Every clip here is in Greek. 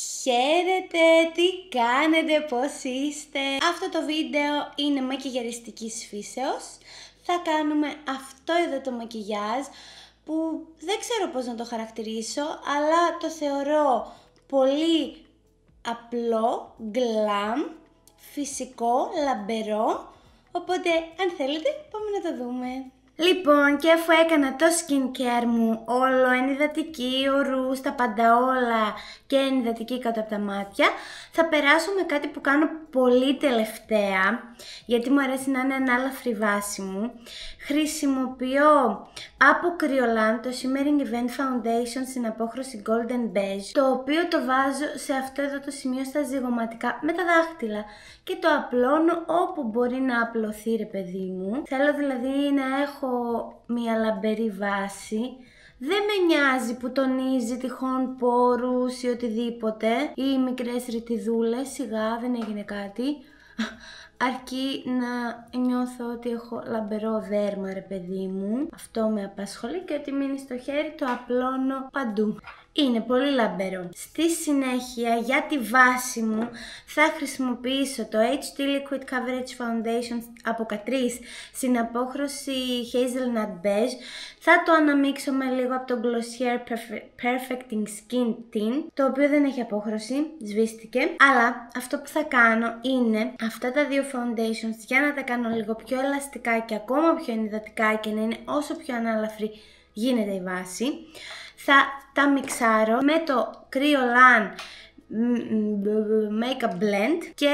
Χαίρετε, τι κάνετε, πώς είστε? Αυτό το βίντεο είναι μακιγιαριστικής φύσεως. Θα κάνουμε αυτό εδώ το μακιγιάζ που δεν ξέρω πώς να το χαρακτηρίσω, αλλά το θεωρώ πολύ απλό, glam, φυσικό, λαμπερό. Οπότε αν θέλετε πάμε να το δούμε. Λοιπόν, και αφού έκανα το skincare μου όλο, ενυδατική, ορούς, τα πάντα όλα και ενυδατική κάτω από τα μάτια, θα περάσω με κάτι που κάνω πολύ τελευταία, γιατί μου αρέσει να είναι ανάλαφρη βάση μου. Χρησιμοποιώ από Kryolan το Shimmering Event Foundation στην απόχρωση Golden Beige, το οποίο το βάζω σε αυτό εδώ το σημείο στα ζυγωματικά με τα δάχτυλα και το απλώνω όπου μπορεί να απλωθεί, ρε παιδί μου. Θέλω δηλαδή να έχω μια λαμπερή βάση. Δεν με νοιάζει που τονίζει τυχόν πόρους ή οτιδήποτε ή μικρές ρητιδούλες, σιγά δεν έγινε κάτι. Αρκεί να νιώθω ότι έχω λαμπερό δέρμα, ρε παιδί μου. Αυτό με απασχολεί και ότι μείνει στο χέρι το απλώνω παντού. Είναι πολύ λαμπερό. Στη συνέχεια για τη βάση μου θα χρησιμοποιήσω το HT Liquid Coverage Foundation από Catrice στην απόχρωση Hazelnut Beige. Θα το αναμίξω με λίγο από το Glossier Perfecting Skin Tint, το οποίο δεν έχει απόχρωση, σβήστηκε. Αλλά αυτό που θα κάνω είναι αυτά τα δύο foundations, για να τα κάνω λίγο πιο ελαστικά και ακόμα πιο ενυδατικά και να είναι όσο πιο ανάλαφρη γίνεται η βάση, θα τα μιξάρω με το Kryolan Makeup Blend και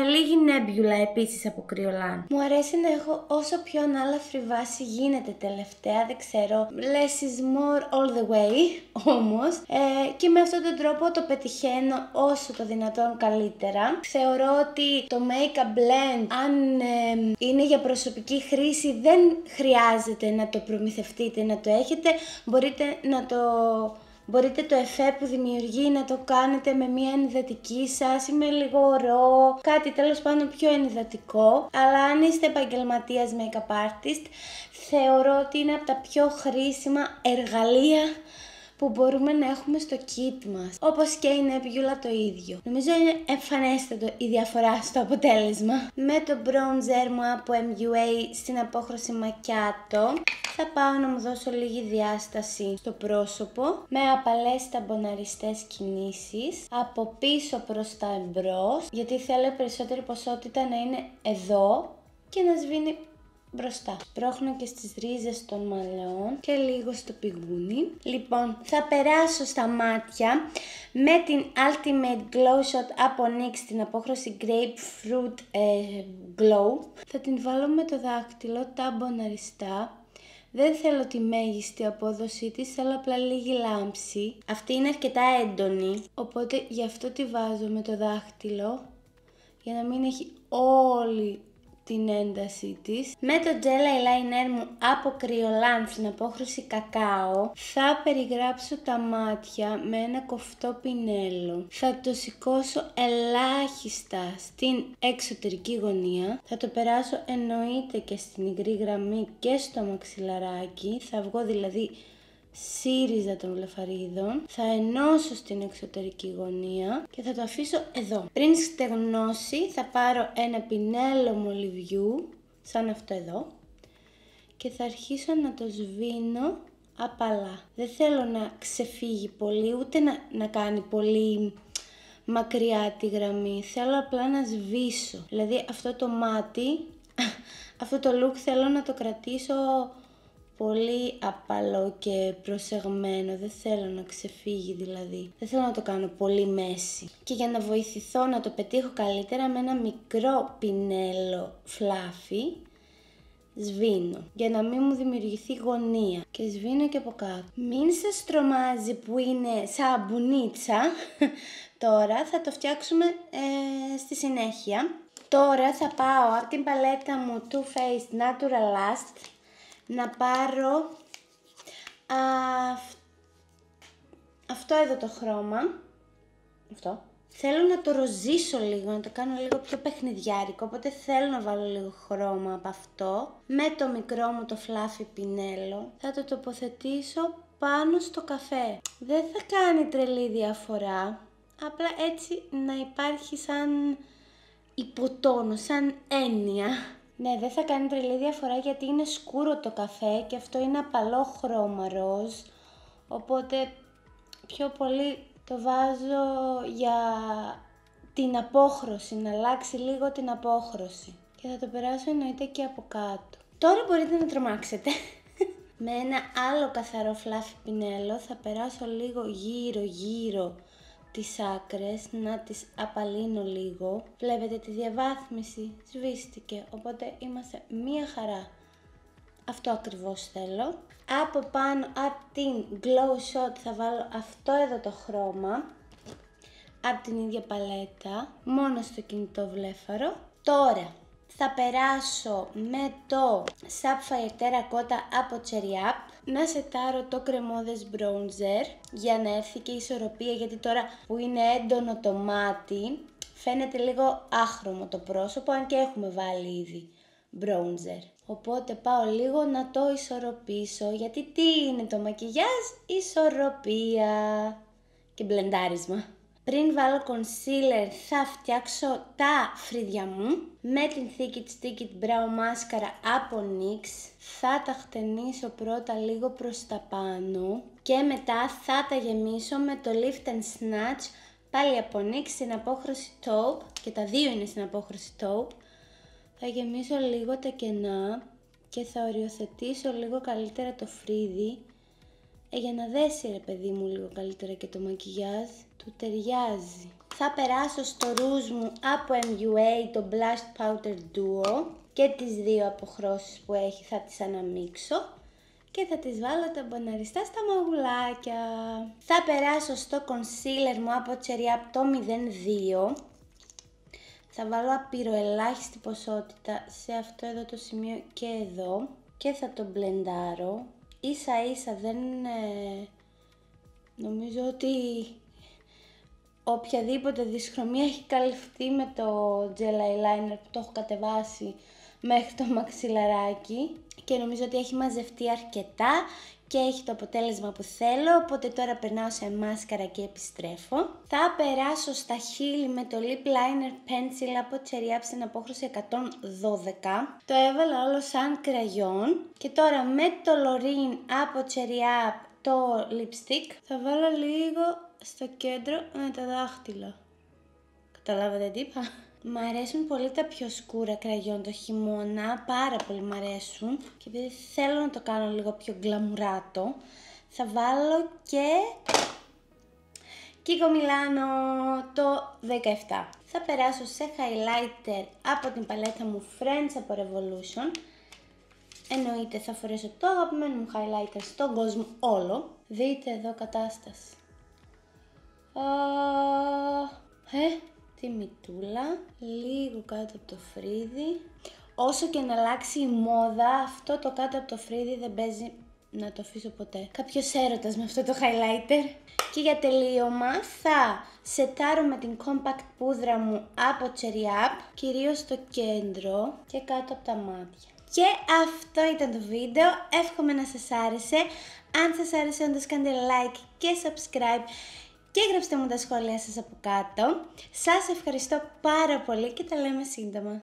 λίγη νέμπιουλα επίσης από Kryolan. Μου αρέσει να έχω όσο πιο ανάλαφρη βάση γίνεται τελευταία, δεν ξέρω, less is more all the way όμως, και με αυτόν τον τρόπο το πετυχαίνω όσο το δυνατόν καλύτερα. Θεωρώ ότι το Makeup Blend, αν είναι για προσωπική χρήση, δεν χρειάζεται να το προμηθευτείτε, να το έχετε, μπορείτε το εφέ που δημιουργεί να το κάνετε με μια ενυδατική σας ή με λίγο ρο, κάτι τέλος πάντων πιο ενυδατικό. Αλλά αν είστε επαγγελματίας make-up artist, θεωρώ ότι είναι από τα πιο χρήσιμα εργαλεία που μπορούμε να έχουμε στο kit μας. Όπως και η νέμπιουλα το ίδιο. Νομίζω είναι εμφανέστατο η διαφορά στο αποτέλεσμα. Με το bronzer μου από MUA στην απόχρωση Macchiato θα πάω να μου δώσω λίγη διάσταση στο πρόσωπο με απαλές ταμποναριστές κινήσεις από πίσω προς τα εμπρός, γιατί θέλω περισσότερη ποσότητα να είναι εδώ και να σβήνει μπροστά. Σπρώχνω και στις ρίζες των μαλλιών και λίγο στο πηγούνι. Λοιπόν, θα περάσω στα μάτια με την Ultimate Glow Shot από NYX στην απόχρωση Grapefruit Glow. Θα την βάλω με το δάχτυλο ταμποναριστά. Δεν θέλω τη μέγιστη απόδοσή της, θέλω απλά λίγη λάμψη. Αυτή είναι αρκετά έντονη, οπότε γι' αυτό τη βάζω με το δάχτυλο, για να μην έχει όλη την έντασή της. Με το gel eyeliner μου από Kryolan στην απόχρωση κακάο θα περιγράψω τα μάτια με ένα κοφτό πινέλο. Θα το σηκώσω ελάχιστα στην εξωτερική γωνία. Θα το περάσω εννοείται και στην υγρή γραμμή και στο μαξιλαράκι. Θα βγω δηλαδή σύριζα των βλεφαρίδων, θα ενώσω στην εξωτερική γωνία και θα το αφήσω εδώ. Πριν στεγνώσει θα πάρω ένα πινέλο μολυβιού, σαν αυτό εδώ, και θα αρχίσω να το σβήνω απαλά. Δεν θέλω να ξεφύγει πολύ, ούτε να κάνει πολύ μακριά τη γραμμή. Θέλω απλά να σβήσω. Δηλαδή αυτό το μάτι, αυτό το look θέλω να το κρατήσω πολύ απαλό και προσεγμένο, δεν θέλω να ξεφύγει δηλαδή. Δεν θέλω να το κάνω πολύ μέση. Και για να βοηθηθώ να το πετύχω καλύτερα με ένα μικρό πινέλο φλάφι, σβήνω. Για να μην μου δημιουργηθεί γωνία. Και σβήνω και από κάτω. Μην σας τρομάζει που είναι σαν μπουνίτσα. Τώρα θα το φτιάξουμε στη συνέχεια. Τώρα θα πάω από την παλέτα μου Too Faced Natural Last να πάρω αυτό εδώ το χρώμα. Αυτό. Θέλω να το ροζίσω λίγο, να το κάνω λίγο πιο παιχνιδιάρικο, οπότε θέλω να βάλω λίγο χρώμα από αυτό. Με το μικρό μου το φλάφι πινέλο θα το τοποθετήσω πάνω στο καφέ. Δεν θα κάνει τρελή διαφορά, Απλά έτσι να υπάρχει σαν υποτόνο, σαν έννοια. Ναι, δεν θα κάνει τρελή διαφορά γιατί είναι σκούρο το καφέ και αυτό είναι απαλό χρώμα ροζ. Οπότε πιο πολύ το βάζω για την απόχρωση, να αλλάξει λίγο την απόχρωση. Και θα το περάσω εννοείται και από κάτω. Τώρα μπορείτε να τρομάξετε. Με ένα άλλο καθαρό φλάφι πινέλο θα περάσω λίγο γύρω τις άκρες, να τις απαλύνω λίγο. Βλέπετε τη διαβάθμιση σβήστηκε, οπότε είμαστε μία χαρά. Αυτό ακριβώς θέλω. Από πάνω, από την Glow Shot θα βάλω αυτό εδώ το χρώμα. Από την ίδια παλέτα, μόνο στο κινητό βλέφαρο. Τώρα θα περάσω με το Sapphire Terracotta από Cherry Up να σετάρω το κρεμόδες bronzer για να έρθει και η ισορροπία, γιατί τώρα που είναι έντονο το μάτι φαίνεται λίγο άχρωμο το πρόσωπο, αν και έχουμε βάλει ήδη bronzer. Οπότε πάω λίγο να το ισορροπήσω, γιατί τι είναι το μακιγιάζ? Ισορροπία και μπλεντάρισμα. Πριν βάλω concealer θα φτιάξω τα φρύδια μου με την Thick It Stick It Brow μάσκαρα από NYX. Θα τα χτενίσω πρώτα λίγο προς τα πάνω και μετά θα τα γεμίσω με το Lift and Snatch πάλι από NYX στην απόχρωση taupe, και τα δύο είναι στην απόχρωση taupe. Θα γεμίσω λίγο τα κενά και θα οριοθετήσω λίγο καλύτερα το φρύδι για να δέσει ρε παιδί μου λίγο καλύτερα και το μακιγιάζ του ταιριάζει. Θα περάσω στο ρούζ μου από MUA, το Blush Powder Duo, και τις δύο αποχρώσεις που έχει θα τις αναμίξω και θα τις βάλω ταμποναριστά στα μαγουλάκια. Θα περάσω στο concealer μου από Cherry Up το 02. Θα βάλω απειροελάχιστη ποσότητα σε αυτό εδώ το σημείο και εδώ και θα το μπλεντάρω. Ίσα ίσα δεν νομίζω ότι οποιαδήποτε δυσχρωμία έχει καλυφθεί με το gel eyeliner που το έχω κατεβάσει μέχρι το μαξιλαράκι και νομίζω ότι έχει μαζευτεί αρκετά και έχει το αποτέλεσμα που θέλω, οπότε τώρα περνάω σε μάσκαρα και επιστρέφω. Θα περάσω στα χείλη με το Lip Liner Pencil από Cherry Up στην απόχρωση 112. Το έβαλα όλο σαν κραγιόν και τώρα με το Loreen από Cherry Up το lipstick θα βάλω λίγο στο κέντρο με τα δάχτυλα. Καταλάβατε τι είπα? Μ' αρέσουν πολύ τα πιο σκούρα κραγιόν το χειμώνα, πάρα πολύ μ' αρέσουν και επειδή θέλω να το κάνω λίγο πιο γκλαμουράτο θα βάλω και Kiko Milano το 17. Θα περάσω σε highlighter από την παλέτα μου Friends από Revolution. Εννοείται θα φορέσω το αγαπημένο μου highlighter στον κόσμο όλο. Δείτε εδώ κατάσταση. Τη μυτούλα, λίγο κάτω από το φρύδι. Όσο και να αλλάξει η μόδα, αυτό το κάτω από το φρύδι δεν παίζει να το αφήσω ποτέ. Κάποιος έρωτας με αυτό το highlighter. Και για τελείωμα θα σετάρω με την compact πούδρα μου από Cherry Up, κυρίως στο κέντρο και κάτω από τα μάτια. Και αυτό ήταν το βίντεο, εύχομαι να σας άρεσε. Αν σας άρεσε όντως κάντε like και subscribe και γράψτε μου τα σχόλια σας από κάτω. Σας ευχαριστώ πάρα πολύ και τα λέμε σύντομα.